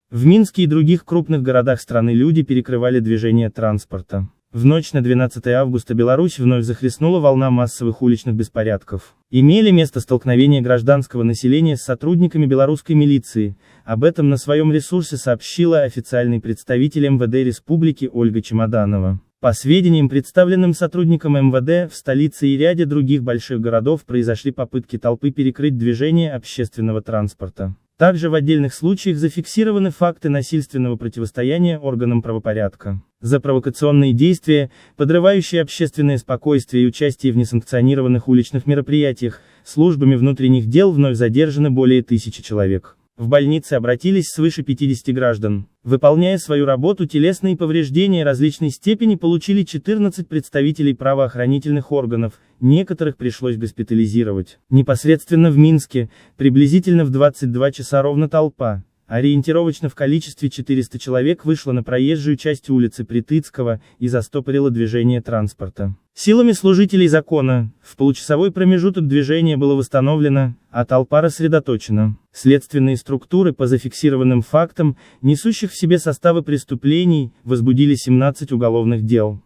В Минске и других крупных городах страны люди перекрывали движение транспорта. В ночь на 12 августа Беларусь вновь захлестнула волна массовых уличных беспорядков. Имели место столкновения гражданского населения с сотрудниками белорусской милиции. Об этом на своем ресурсе сообщила официальный представитель МВД Республики Ольга Чемоданова. По сведениям, представленным сотрудникам МВД, в столице и ряде других больших городов произошли попытки толпы перекрыть движение общественного транспорта. Также в отдельных случаях зафиксированы факты насильственного противостояния органам правопорядка. За провокационные действия, подрывающие общественное спокойствие и участие в несанкционированных уличных мероприятиях, службами внутренних дел вновь задержаны более 1000 человек. В больнице обратились свыше 50 граждан. Выполняя свою работу, телесные повреждения различной степени получили 14 представителей правоохранительных органов, некоторых пришлось госпитализировать. Непосредственно в Минске, приблизительно в 22 часа ровно толпа, ориентировочно в количестве 400 человек, вышла на проезжую часть улицы Притыцкого и застопорила движение транспорта. Силами служителей закона, в получасовой промежуток движение было восстановлено, а толпа рассредоточена. Следственные структуры по зафиксированным фактам, несущих в себе составы преступлений, возбудили 17 уголовных дел.